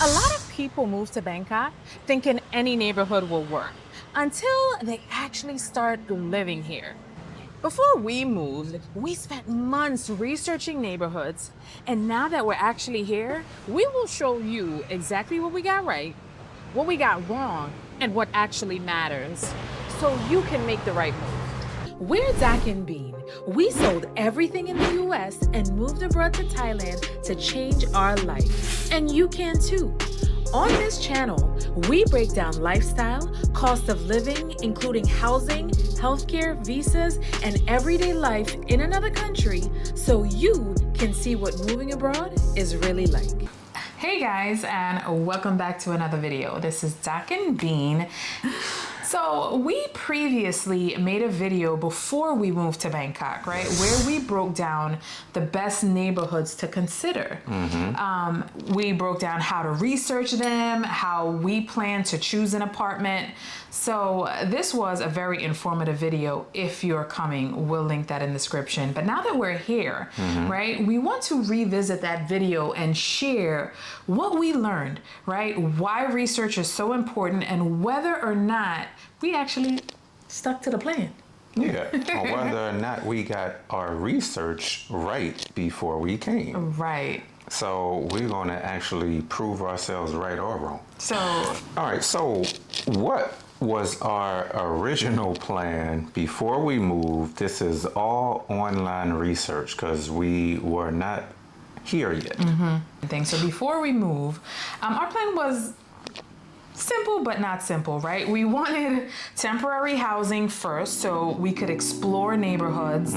A lot of people move to Bangkok thinking any neighborhood will work until they actually start living here. Before we moved, we spent months researching neighborhoods, and now that we're actually here, we will show you exactly what we got right, what we got wrong, and what actually matters, so you can make the right move. We're Zach and Bean. We sold everything in the US and moved abroad to Thailand to change our life. And you can too. On this channel, we break down lifestyle, cost of living, including housing, healthcare, visas, and everyday life in another country so you can see what moving abroad is really like. Hey guys, and welcome back to another video. This is Zach and Bean. So we previously made a video before we moved to Bangkok, right? Where we broke down the best neighborhoods to consider. We broke down how to research them, how we plan to choose an apartment. So this was a very informative video. If you're coming, we'll link that in the description. But now that we're here, right, we want to revisit that video and share what we learned, right? Why research is so important and whether or not we actually stuck to the plan. Yeah, or whether or not we got our research right before we came. Right. So we're going to actually prove ourselves right or wrong. So, all right, so what was our original plan before we moved? This is all online research because we were not here yet. So before we move, our plan was simple but not simple, right? We wanted temporary housing first so we could explore neighborhoods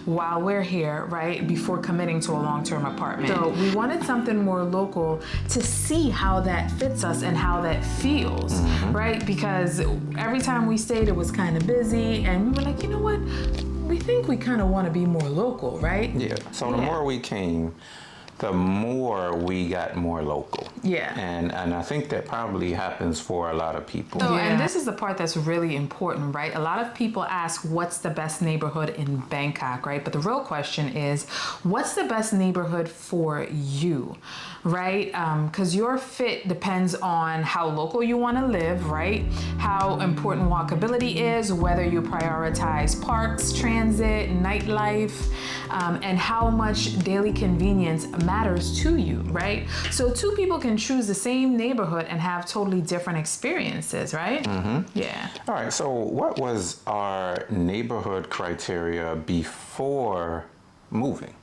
while we're here, right? Before committing to a long-term apartment. So we wanted something more local to see how that fits us and how that feels, right? Because every time we stayed, it was kind of busy and we were like, you know what? We think we kind of want to be more local, right? Yeah, so the more we came, the more we got more local. Yeah. And I think that probably happens for a lot of people. So, and this is the part that's really important, right? A lot of people ask, what's the best neighborhood in Bangkok, right? But the real question is, what's the best neighborhood for you, right? Because your fit depends on how local you want to live, right? How important walkability is, whether you prioritize parks, transit, nightlife, and how much daily convenience matters to you, right? So two people can choose the same neighborhood and have totally different experiences, right? Yeah. All right, so what was our neighborhood criteria before moving?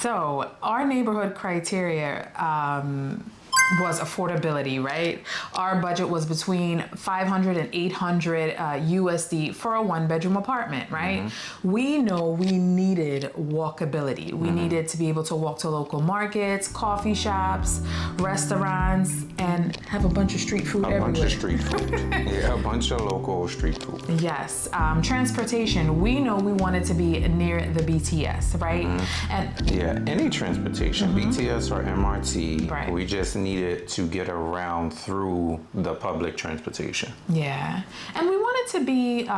So our neighborhood criteria was affordability, right? Our budget was between 500 and 800 USD for a one-bedroom apartment, right? We know we needed walkability. We needed to be able to walk to local markets, coffee shops, restaurants, and have a bunch of street food everywhere. A bunch of street food. Yeah, a bunch of local street food. Yes. Transportation. We know we wanted to be near the BTS, right? And yeah, any transportation, BTS or MRT, right. We just needed to get around through the public transportation. Yeah. And we wanted to be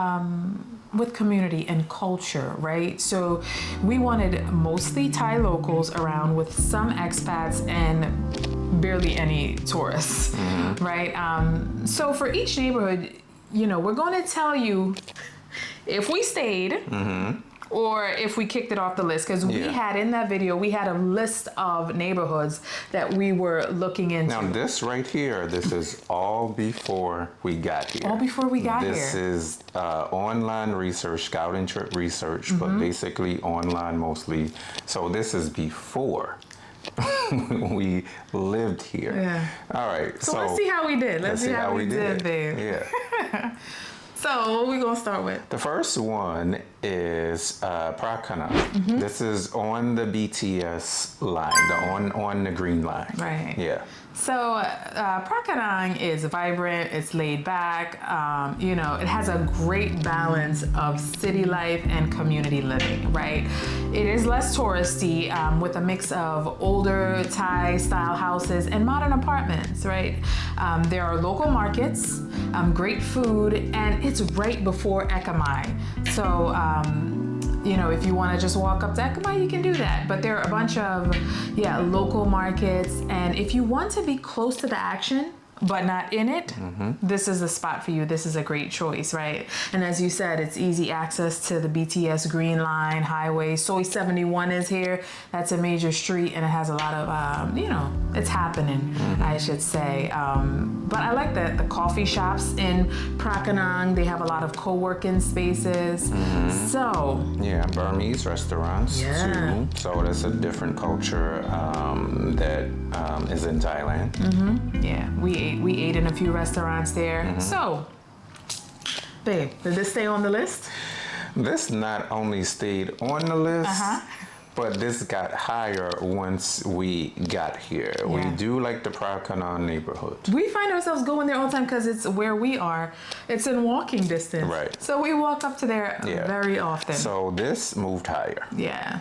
with community and culture, right? So we wanted mostly Thai locals around with some expats and barely any tourists, right? So for each neighborhood, you know, we're going to tell you if we stayed, or if we kicked it off the list, because we had in that video, we had a list of neighborhoods that we were looking into. Now this right here, this is all before we got here. All before we got here. This is online research, scouting trip research, but basically online mostly. So this is before we lived here. Yeah. All right. So let's see how we did. Let's see how we did, babe. Yeah. So what are we gonna start with? The first one is Phra Khanong. This is on the BTS line, on the green line. Right. Yeah. So Phra Khanong is vibrant, it's laid back, you know, it has a great balance of city life and community living, right? It is less touristy with a mix of older Thai style houses and modern apartments, right? There are local markets, great food, and it's right before Ekkamai. So You know, if you want to just walk up to Ekkamai, you can do that. But there are a bunch of, local markets. And if you want to be close to the action, but not in it, this is a spot for you. This is a great choice, right? And as you said, it's easy access to the BTS Green Line highway. Soy 71 is here. That's a major street, and it has a lot of, it's happening, I should say. But I like the coffee shops in Phra Khanong. They have a lot of co-working spaces. So Yeah, Burmese restaurants too. So that's a different culture that is in Thailand. yeah, we ate in a few restaurants there. So, babe, did this stay on the list? This not only stayed on the list, but this got higher once we got here. We Yeah. do like the Phra Khanong neighborhood. We find ourselves going there all the time because it's where we are. It's in walking distance. Right. So we walk up to there very often. So this moved higher. Yeah.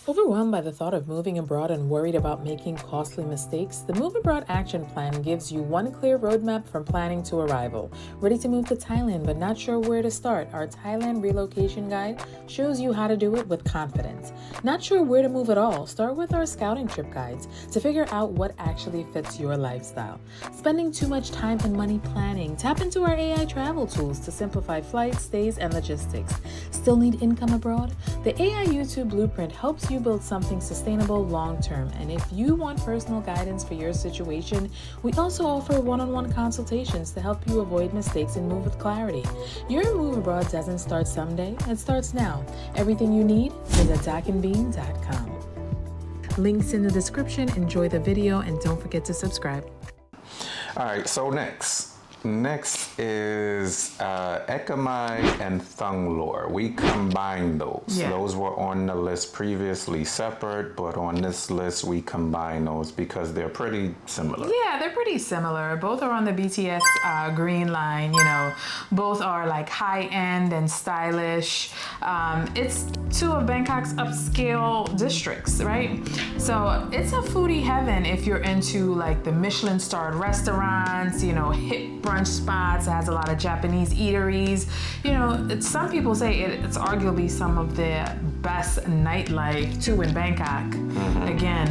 Overwhelmed by the thought of moving abroad and worried about making costly mistakes, the Move Abroad Action Plan gives you one clear roadmap from planning to arrival. Ready to move to Thailand but not sure where to start? Our Thailand Relocation Guide shows you how to do it with confidence. Not sure where to move at all? Start with our scouting trip guides to figure out what actually fits your lifestyle. Spending too much time and money planning? Tap into our AI travel tools to simplify flights, stays, and logistics. Still need income abroad? The AI YouTube Blueprint helps you build something sustainable long-term. And if you want personal guidance for your situation, we also offer one-on-one consultations to help you avoid mistakes and move with clarity. Your move abroad doesn't start someday, it starts now. Everything you need is at DocandBean.com. Links in the description. Enjoy the video and don't forget to subscribe. All right, so next is Ekkamai and Thong Lo. We combined those. Yeah. Those were on the list previously separate, but on this list we combine those because they're pretty similar. Yeah, they're pretty similar. Both are on the BTS Green Line. Both are like high-end and stylish. It's two of Bangkok's upscale districts, right? So it's a foodie heaven if you're into like the Michelin-starred restaurants, hip brunch spots. It has a lot of Japanese eateries. Some people say it's arguably some of the best nightlife too in Bangkok. Again,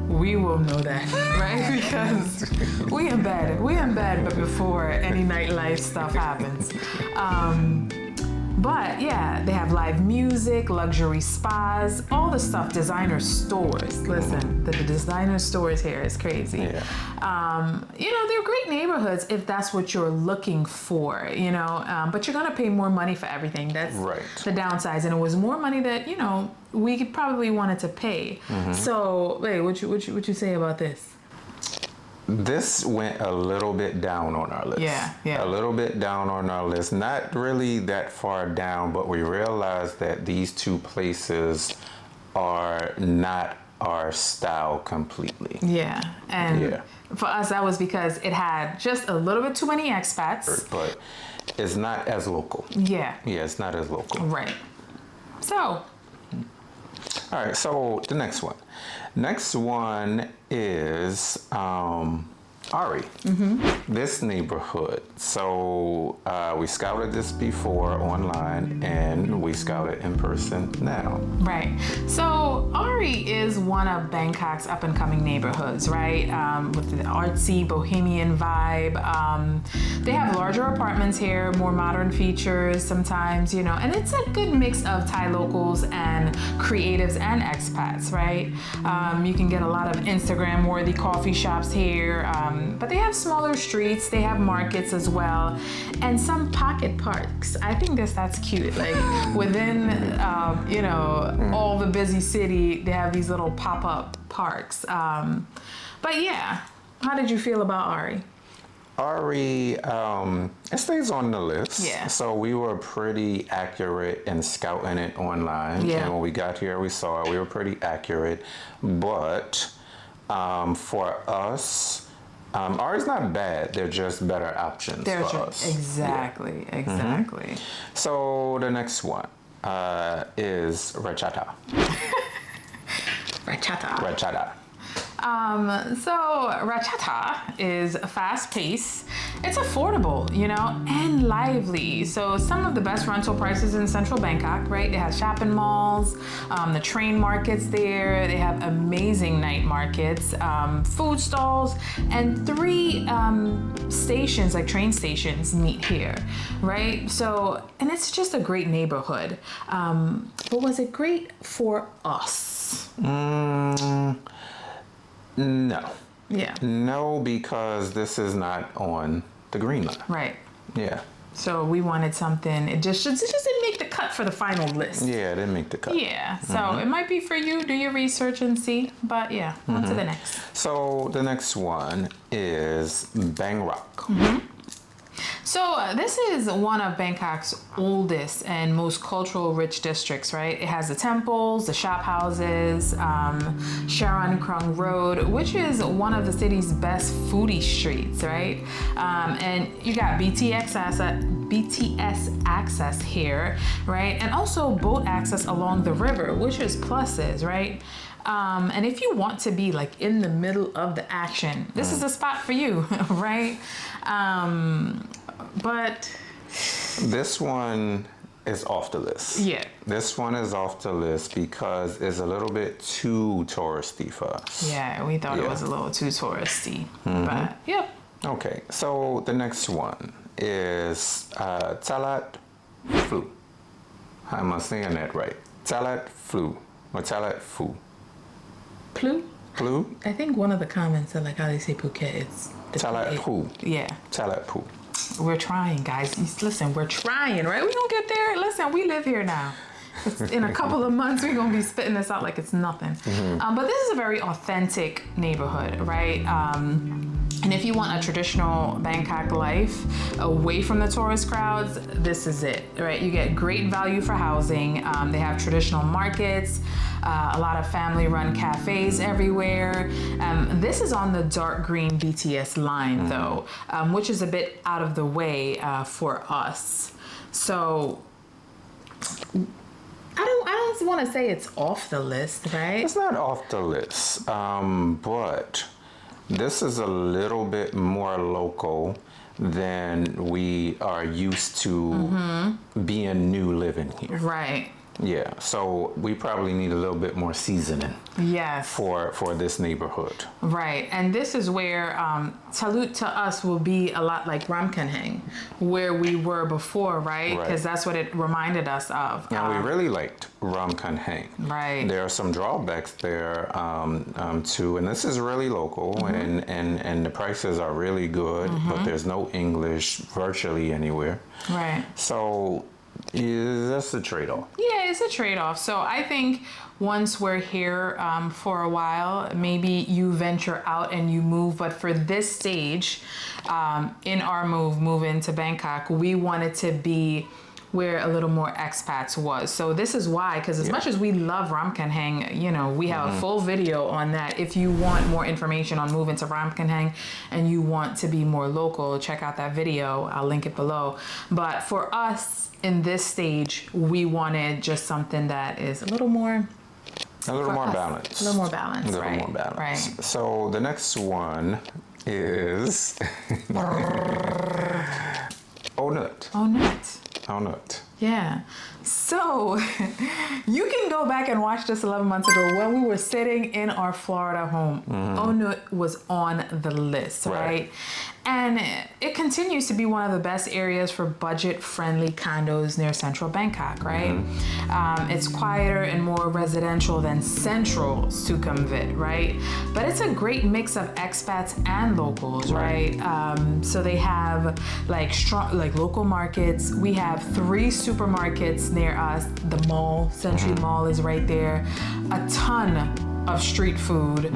we will know that, right? Because we in bed, but before any nightlife stuff happens. But yeah, they have live music, luxury spas, all the stuff, designer stores. Listen, the designer stores here is crazy. Yeah. They're great neighborhoods if that's what you're looking for, but you're gonna pay more money for everything. That's Right. the downsides. And it was more money that, we probably wanted to pay. So, wait, what you say about this? This went a little bit down on our list. Yeah. A little bit down on our list. Not really that far down, but we realized that these two places are not our style completely. Yeah, and for us, that was because it had just a little bit too many expats. But it's not as local. Yeah, It's not as local. right. So, All right, so the next one. Next one is Ari. This neighborhood. So we scouted this before online and we scouted in person now. right. So Ari is one of Bangkok's up and coming neighborhoods, right? With the artsy bohemian vibe. They have larger apartments here, more modern features sometimes, and it's a good mix of Thai locals and creatives and expats, right? You can get a lot of Instagram worthy coffee shops here, but they have smaller streets, they have markets as well, and some pocket parks. I think that's cute. Like within, all the busy city, they have these little pop-up parks. But yeah, how did you feel about Ari? Ari, it stays on the list. Yeah. So we were pretty accurate in scouting it online. Yeah. And when we got here, we saw it. We were pretty accurate. But for us, Ari's not bad. They're just better options for us. Exactly. So the next one is Ratchadaphisek. Ratchadaphisek. Ratchadaphisek. So Ratchata is fast-paced, it's affordable, you know, and lively. So some of the best rental prices in central Bangkok, right? It has shopping malls, the train markets there. They have amazing night markets, food stalls, and 3 stations, like train stations, meet here, right? So, and it's just a great neighborhood. But was it great for us? No. Yeah. No, because this is not on the green line. Right. Yeah. So we wanted something. It just didn't make the cut for the final list. Yeah, it didn't make the cut. Yeah. So it might be for you. Do your research and see. But yeah, on to the next. So the next one is Bangkok. So this is one of Bangkok's oldest and most cultural rich districts, right? It has the temples, the shop houses, Sharon Krung Road, which is one of the city's best foodie streets, right? And you got BTS access here, right? And also boat access along the river, which is pluses, right? And if you want to be like in the middle of the action, this is a spot for you, right? But this one is off the list. yeah, This one is off the list because it's a little bit too touristy for us. yeah, we thought it Yeah. was a little too touristy, but yep. Okay, so the next one is Talat Phlu. Am I saying that right? Talat Phlu or Talat Phlu? Phlu? Phlu? I think one of the comments said like how they say Phuket. It's Talat Phlu. Yeah, Talat Phlu. we're trying, guys. Listen, we're trying, right? We gonna get there. Listen, we live here now. In a couple of months, we're gonna be spitting this out like it's nothing. But this is a very authentic neighborhood, right? And if you want a traditional Bangkok life away from the tourist crowds, this is it, right? You get great value for housing. They have traditional markets, a lot of family-run cafes everywhere. This is on the dark green BTS line, though, which is a bit out of the way for us. So I don't want to say it's off the list, right? It's not off the list, but this is a little bit more local than we are used to being new living here. Right. Yeah, so we probably need a little bit more seasoning Yes. for this neighborhood. Right, and this is where Talut to us will be a lot like Phra Khanong, where we were before, right? Right. Because that's what it reminded us of. And we really liked Phra Khanong. Right. There are some drawbacks there too, and this is really local, and the prices are really good, but there's no English virtually anywhere. Right. So yeah, that's a trade-off. Yeah, it's a trade-off. So I think once we're here for a while, maybe you venture out and you move. But for this stage, in our move into Bangkok, we wanted to be where a little more expats was. So this is why, because as much as we love Phra Khanong, you know, we have a full video on that. If you want more information on moving to Phra Khanong and you want to be more local, check out that video. I'll link it below. But for us, in this stage, we wanted just something that is a little more balanced. A little more balanced, A little right? more balanced. Right. So the next one is Onut. Oh, nuts. Onut. Yeah. So you can go back and watch this 11 months ago when we were sitting in our Florida home. Onut was on the list, right? And it continues to be one of the best areas for budget-friendly condos near central Bangkok, right? It's quieter and more residential than central Sukhumvit, right? But it's a great mix of expats and locals, right? So they have like strong, like local markets. We have 3 supermarkets near us. The mall, Century Mall is right there. A ton of street food.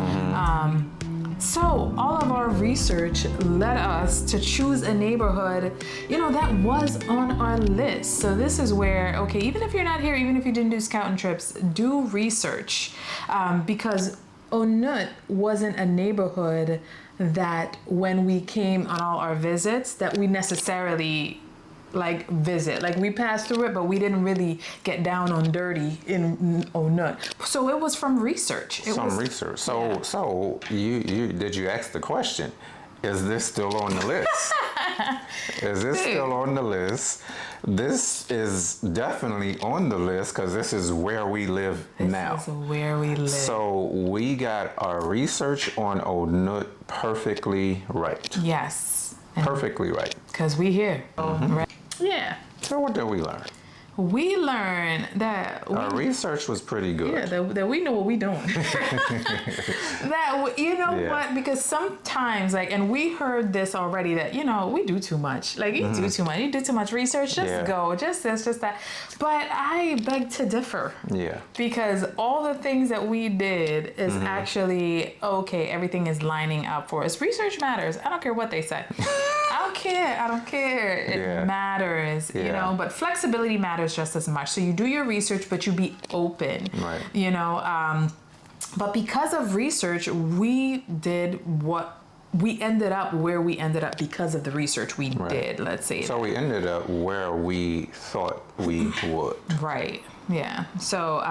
So all of our research led us to choose a neighborhood, you know, that was on our list. So this is where, okay, even if you're not here, even if you didn't do scouting trips, do research, because Onut wasn't a neighborhood that when we came on all our visits that we necessarily like visit. Like we passed through it, but we didn't really get down on dirty in Onut. So it was from research. Research. So you did you ask the question? Is this still on the list? Is this still on the list? This is definitely on the list because this is where we live now. This is where we live. So we got our research on Onut perfectly right. Yes. Perfectly right. Because we here. Right. Yeah. So what did we learn? We learned that Our research was pretty good. Yeah, that we know what we doing. That you know what? Because sometimes, like, and we heard this already that we do too much. Like you do too much. You do too much research. Just go. Just this. Just that. But I beg to differ. Yeah. Because all the things that we did is actually okay. Everything is lining up for us. Research matters. I don't care what they say. I don't care. It matters. You know. But flexibility matters just as much. So you do your research, but you be open. Right. But because of research, we ended up where we ended up because of the research we did. Let's say. So we ended up where we thought we would. Right. Yeah. So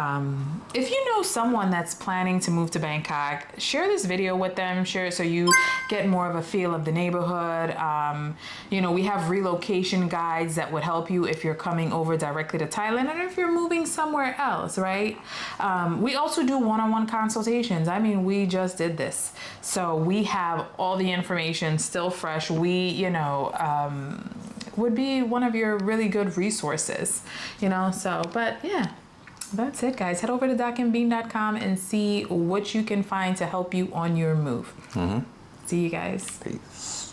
if you know someone that's planning to move to Bangkok, share this video with them. Share it so you get more of a feel of the neighborhood. We have relocation guides that would help you if you're coming over directly to Thailand and if you're moving somewhere else, right? We also do one-on-one consultations. I mean, we just did this. So we have all the information still fresh. We, would be one of your really good resources, but yeah, that's it, guys. Head over to docandbean.com and see what you can find to help you on your move. See you guys. Peace.